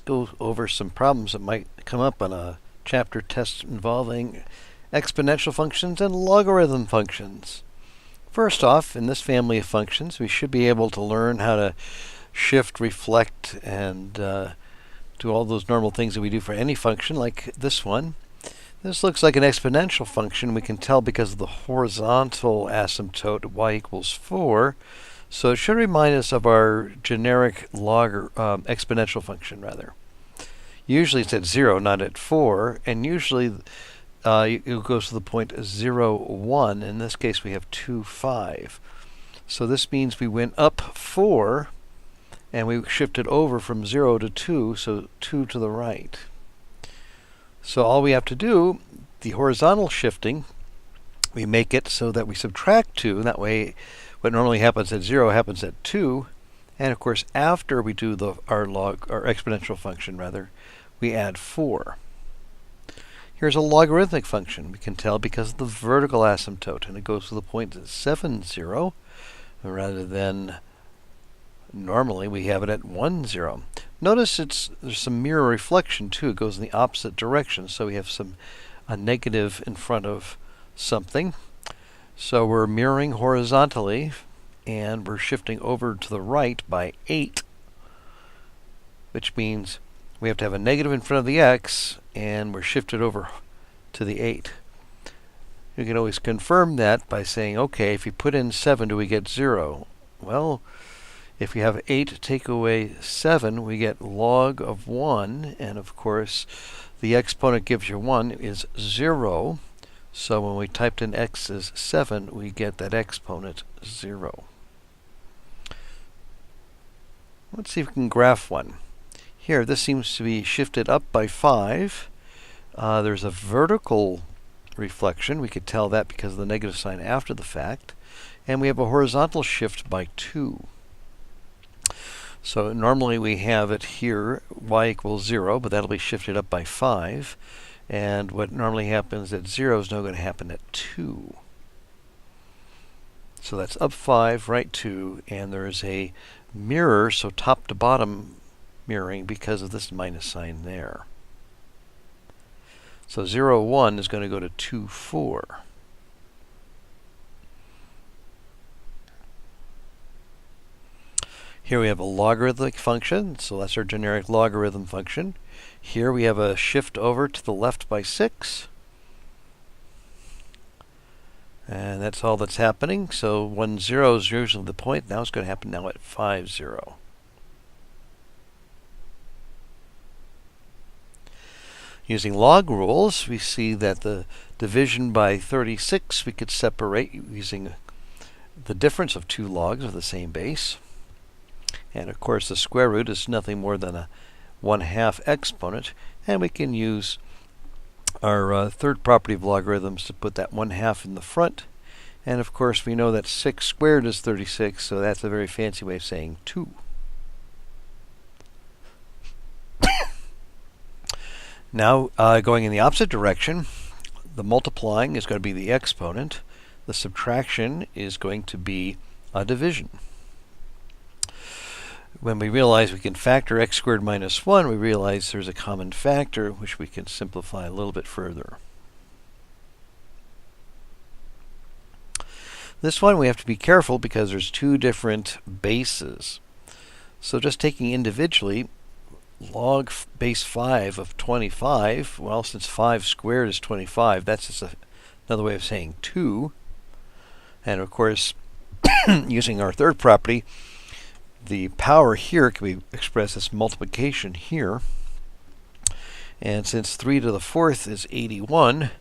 go over some problems that might come up on a chapter test involving exponential functions and logarithm functions. First off, in this family of functions, we should be able to learn how to shift, reflect, and do all those normal things that we do for any function, like this one. This looks like an exponential function. We can tell because of the horizontal asymptote, y equals 4. So it should remind us of our generic exponential function, rather. Usually it's at 0, not at 4, and usually it goes to the point 0, 1. In this case, we have 2, 5. So this means we went up 4, and we shifted over from 0 to 2, so 2 to the right. So all we have to do, the horizontal shifting, we make it so that we subtract 2, and that way what normally happens at 0 happens at 2. And of course, after we do our exponential function, we add 4. Here's a logarithmic function. We can tell because of the vertical asymptote, and it goes to the point 7, 0, rather than normally we have it at 1, 0. Notice there's some mirror reflection too. It goes in the opposite direction, so we have a negative in front of something. So we're mirroring horizontally, and we're shifting over to the right by 8, which means we have to have a negative in front of the x, and we're shifted over to the 8. You can always confirm that by saying, okay, if you put in 7, do we get 0? Well, if we have 8 take away 7, we get log of 1, and of course the exponent gives you 1 is 0. So when we typed in x as 7, we get that exponent 0. Let's see if we can graph one. Here, this seems to be shifted up by 5. There's a vertical reflection. We could tell that because of the negative sign after the fact. And we have a horizontal shift by 2. So normally we have it here, y equals 0, but that'll be shifted up by 5. And what normally happens at 0 is now going to happen at 2. So that's up 5, right 2, and there's a mirror, so top to bottom mirroring because of this minus sign there. So 0, 1 is going to go to 2, 4. Here we have a logarithmic function, so that's our generic logarithm function. Here we have a shift over to the left by 6. And that's all that's happening. So 1, 0 is usually the point. Now it's going to happen now at 5, 0. Using log rules, we see that the division by 36 we could separate using the difference of two logs of the same base. And of course the square root is nothing more than a 1/2 exponent, and we can use our third property of logarithms to put that 1/2 in the front. And of course we know that 6 squared is 36, so that's a very fancy way of saying 2. Now going in the opposite direction, the multiplying is going to be the exponent. The subtraction is going to be a division. When we realize we can factor x squared minus 1, we realize there's a common factor, which we can simplify a little bit further. This one we have to be careful because there's two different bases. So just taking individually, log base 5 of 25, well, since 5 squared is 25, that's just another way of saying 2. And of course, using our third property, the power here can be expressed as multiplication here. And since 3 to the 4th is 81,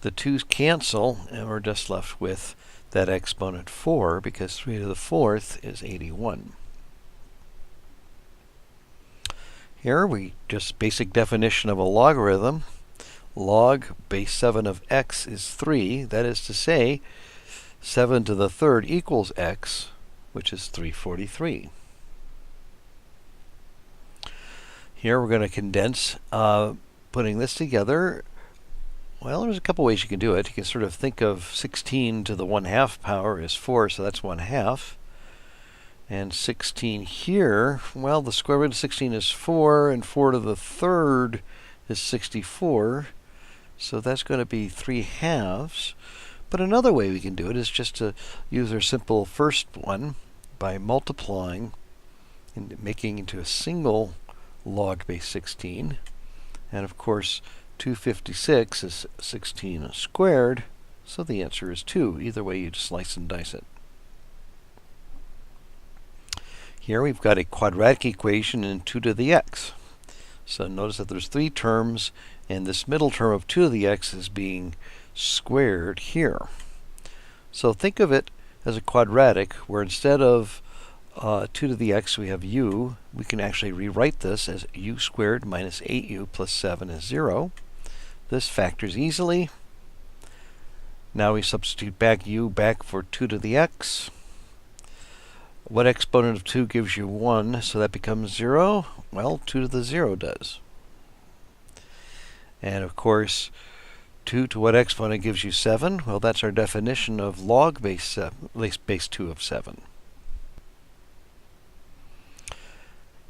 the 2's cancel, and we're just left with that exponent 4, because 3 to the 4th is 81. Here we just basic definition of a logarithm. Log base 7 of x is 3. That is to say, 7 to the 3rd equals x, which is 343. Here we're going to condense, putting this together. Well, there's a couple ways you can do it. You can sort of think of 16 to the 1/2 power is 4, so that's 1/2. And 16 here, well, the square root of 16 is 4, and 4 to the third is 64. So that's going to be 3/2. But another way we can do it is just to use our simple first one by multiplying and making into a single log base 16. And of course, 256 is 16 squared, so the answer is 2. Either way, you just slice and dice it. Here we've got a quadratic equation in 2 to the x. So notice that there's 3 terms, and this middle term of 2 to the x is being squared here. So think of it as a quadratic, where instead of 2 to the x we have u. We can actually rewrite this as u squared minus 8u plus 7 is 0. This factors easily. Now we substitute back u back for 2 to the x. What exponent of 2 gives you 1, so that becomes 0? Well, 2 to the 0 does. And of course, 2 to what exponent gives you 7? Well, that's our definition of log base 2 of 7.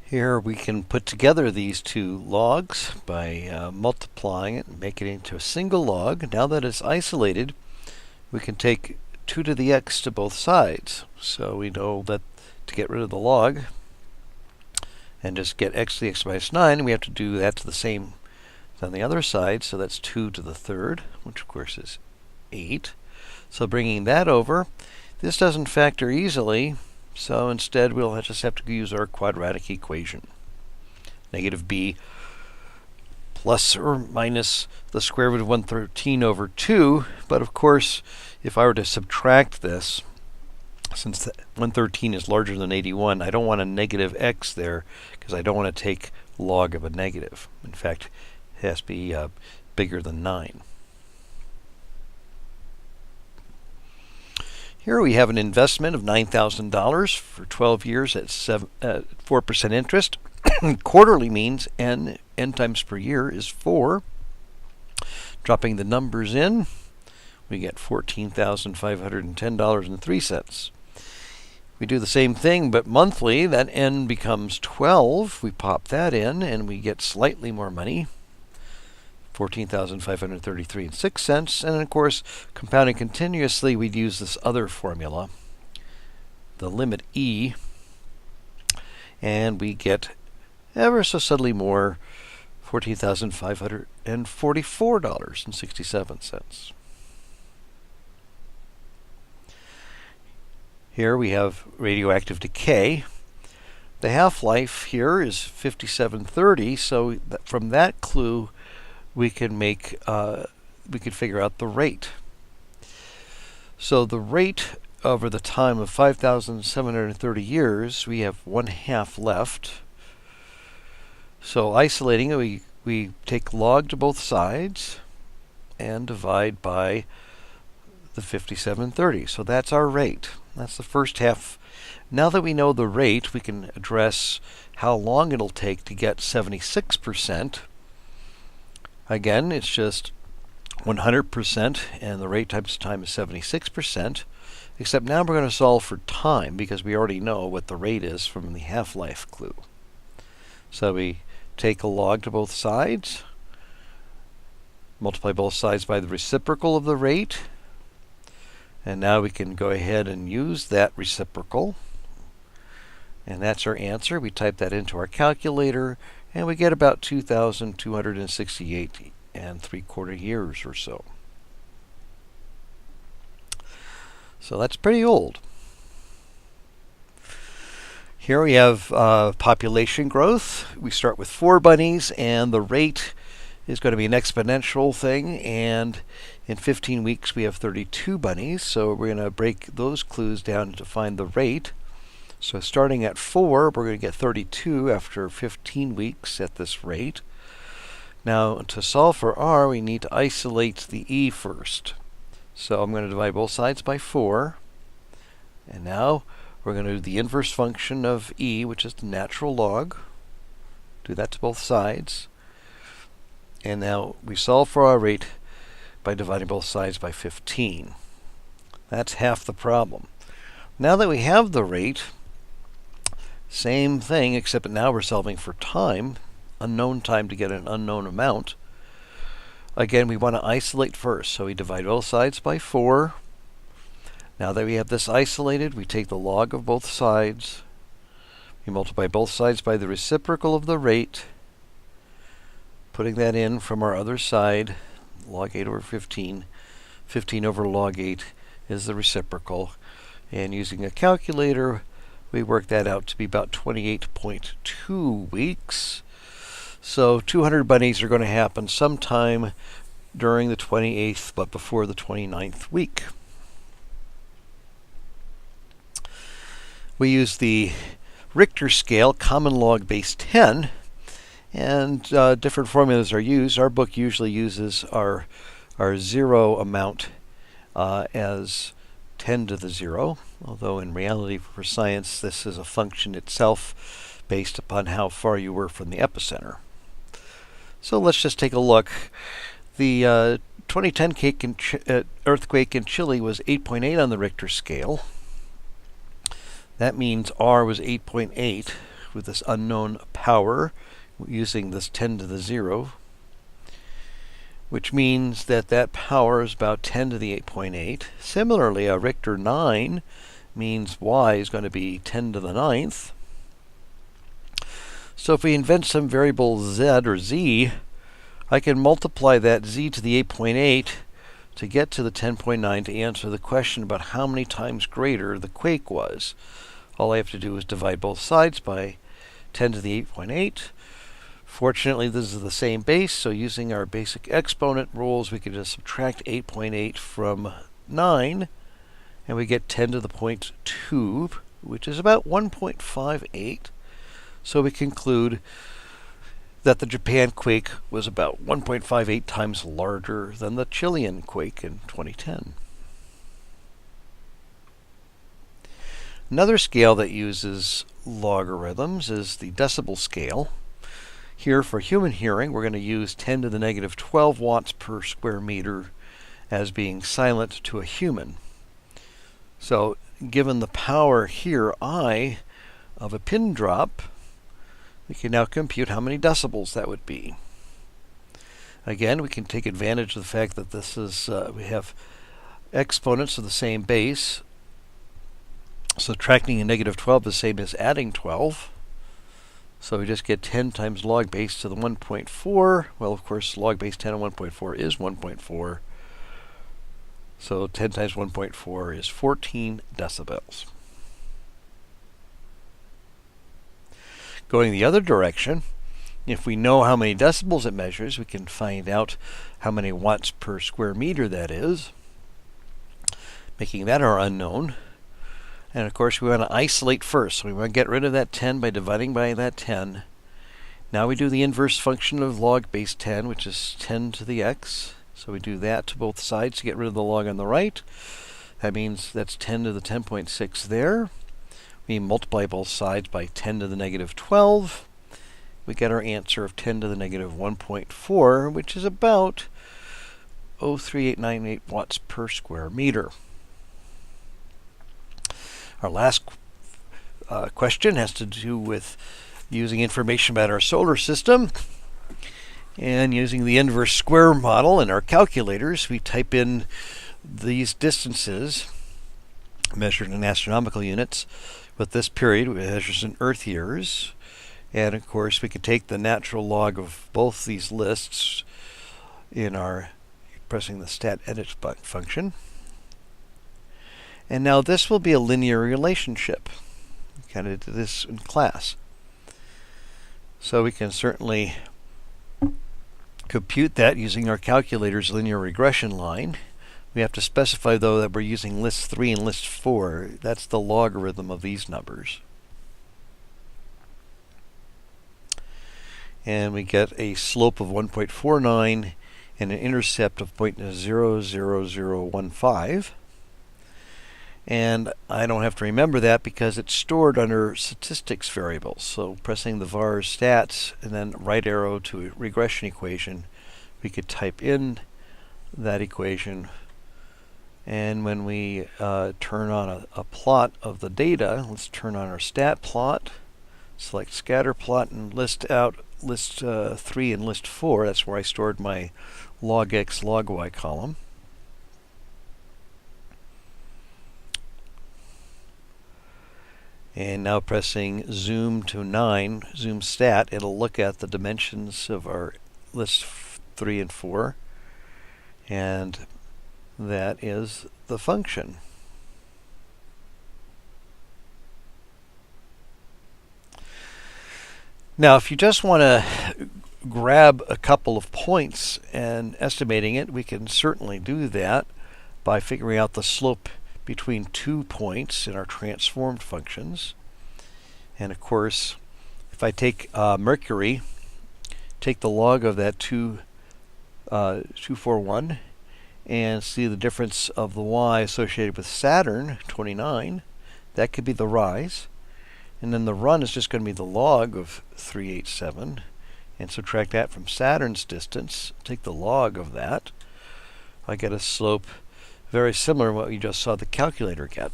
Here we can put together these two logs by multiplying it and make it into a single log. Now that it's isolated, we can take 2 to the x to both sides. So we know that to get rid of the log and just get x to the x minus 9, we have to do that to the same on the other side. So that's 2 to the third, which of course is 8. So bringing that over, this doesn't factor easily. So instead, we'll just have to use our quadratic equation. Negative b plus or minus the square root of 113 over 2. But of course, if I were to subtract this, since 113 is larger than 81, I don't want a negative x there because I don't want to take log of a negative. In fact, it has to be bigger than 9. Here we have an investment of $9,000 for 12 years at 4% interest. Quarterly means n times per year is 4. Dropping the numbers in, we get $14,510.03. We do the same thing, but monthly, that n becomes 12. We pop that in, and we get slightly more money. $14,533.06, and of course, compounding continuously, we'd use this other formula, the limit e, and we get ever so subtly more, $14,544.67. Here we have radioactive decay. The half-life here is 5730, so from that clue, we can figure out the rate. So the rate over the time of 5,730 years, we have 1/2 left. So isolating it, we take log to both sides and divide by the 5730. So that's our rate. That's the first half. Now that we know the rate, we can address how long it'll take to get 76%. Again, it's just 100%, and the rate times time is 76%, except now we're going to solve for time because we already know what the rate is from the half-life clue. So we take a log to both sides, multiply both sides by the reciprocal of the rate, and now we can go ahead and use that reciprocal, and that's our answer. We type that into our calculator, and we get about 2,268 3/4 years or so. So that's pretty old. Here we have population growth. We start with 4 bunnies, and the rate is going to be an exponential thing, and in 15 weeks we have 32 bunnies, so we're going to break those clues down to find the rate. So starting at 4, we're going to get 32 after 15 weeks at this rate. Now, to solve for r, we need to isolate the e first. So I'm going to divide both sides by 4. And now we're going to do the inverse function of e, which is the natural log. Do that to both sides. And now we solve for our rate by dividing both sides by 15. That's half the problem. Now that we have the rate, Same thing, except now we're solving for time, unknown time to get an unknown amount. Again, we want to isolate first, so we divide both sides by 4. Now that we have this isolated, we take the log of both sides. We multiply both sides by the reciprocal of the rate, putting that in from our other side, log 8 over 15. 15 over log 8 is the reciprocal. And using a calculator, we work that out to be about 28.2 weeks. So 200 bunnies are going to happen sometime during the 28th, but before the 29th week. We use the Richter scale, common log base 10, and different formulas are used. Our book usually uses our 0 amount as 10 to the 0, although in reality for science this is a function itself based upon how far you were from the epicenter. So let's just take a look. The 2010 earthquake in Chile was 8.8 on the Richter scale. That means R was 8.8 with this unknown power using this 10 to the 0, which means that that power is about 10 to the 8.8. Similarly, a Richter 9 means Y is going to be 10 to the 9th. So if we invent some variable Z or Z, I can multiply that Z to the 8.8 to get to the 10.9 to answer the question about how many times greater the quake was. All I have to do is divide both sides by 10 to the 8.8. Fortunately, this is the same base, so using our basic exponent rules, we can just subtract 8.8 from 9, and we get 10 to the 0.2, which is about 1.58. So we conclude that the Japan quake was about 1.58 times larger than the Chilean quake in 2010. Another scale that uses logarithms is the decibel scale. Here for human hearing, we're going to use 10 to the negative 12 watts per square meter as being silent to a human. So given the power here, I, of a pin drop, we can now compute how many decibels that would be. Again, we can take advantage of the fact that this is, we have exponents of the same base. Subtracting a negative 12 is the same as adding 12. So we just get 10 times log base to the 1.4. Well, of course, log base 10 of 1.4 is 1.4. So 10 times 1.4 is 14 decibels. Going the other direction, if we know how many decibels it measures, we can find out how many watts per square meter that is, making that our unknown. And of course, we want to isolate first. So we want to get rid of that 10 by dividing by that 10. Now we do the inverse function of log base 10, which is 10 to the x. So we do that to both sides to get rid of the log on the right. That means that's 10 to the 10.6 there. We multiply both sides by 10 to the negative 12. We get our answer of 10 to the negative 1.4, which is about 0.3898 watts per square meter. Our last question has to do with using information about our solar system. And using the inverse square model in our calculators, we type in these distances measured in astronomical units. With this period, it measures in Earth years. And of course, we could take the natural log of both these lists in our pressing the stat edit function. And now this will be a linear relationship. We kind of did this in class. So we can certainly compute that using our calculator's linear regression line. We have to specify, though, that we're using list 3 and list 4. That's the logarithm of these numbers. And we get a slope of 1.49 and an intercept of 0.00015. And I don't have to remember that because it's stored under statistics variables. So pressing the var stats and then right arrow to a regression equation, we could type in that equation. And when we turn on a plot of the data, let's turn on our stat plot. Select scatter plot and list out list 3 and list 4. That's where I stored my log x, log y column. And now pressing zoom to 9, zoom stat, it'll look at the dimensions of our list 3 and 4. And that is the function. Now, if you just want to grab a couple of points and estimating it, we can certainly do that by figuring out the slope between 2 points in our transformed functions. And of course, if I take Mercury, take the log of that 241, and see the difference of the y associated with Saturn, 29, that could be the rise. And then the run is just going to be the log of 387, and subtract that from Saturn's distance, take the log of that. I get a slope very similar to what we just saw the calculator get.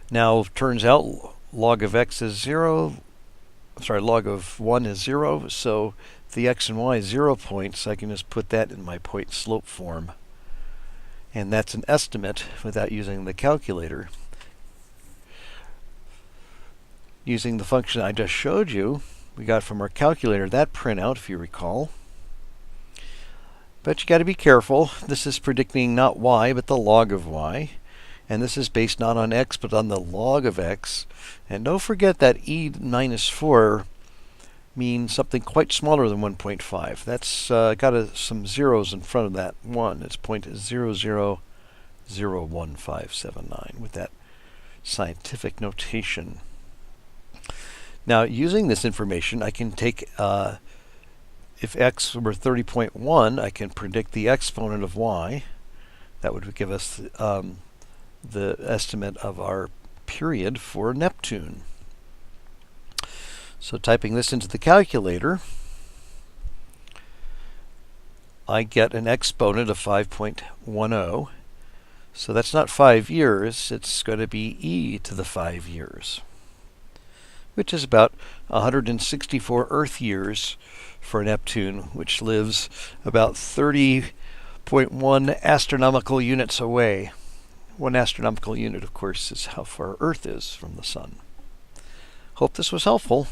Now, it turns out log of x is 0. Sorry, log of 1 is 0, so the x and y is 0 points. I can just put that in my point slope form. And that's an estimate without using the calculator. Using the function I just showed you, we got from our calculator that printout, if you recall. But you got to be careful. This is predicting not y, but the log of y. And this is based not on x, but on the log of x. And don't forget that e minus 4 means something quite smaller than 1.5. That's got some zeros in front of that 1. Its point is 0.001579 with that scientific notation. Now, using this information, I can take if x were 30.1, I can predict the exponent of y. That would give us the estimate of our period for Neptune. So typing this into the calculator, I get an exponent of 5.10. So that's not 5 years, it's going to be e to the 5 years, which is about 164 Earth years for Neptune, which lives about 30.1 astronomical units away. 1 astronomical unit, of course, is how far Earth is from the Sun. Hope this was helpful.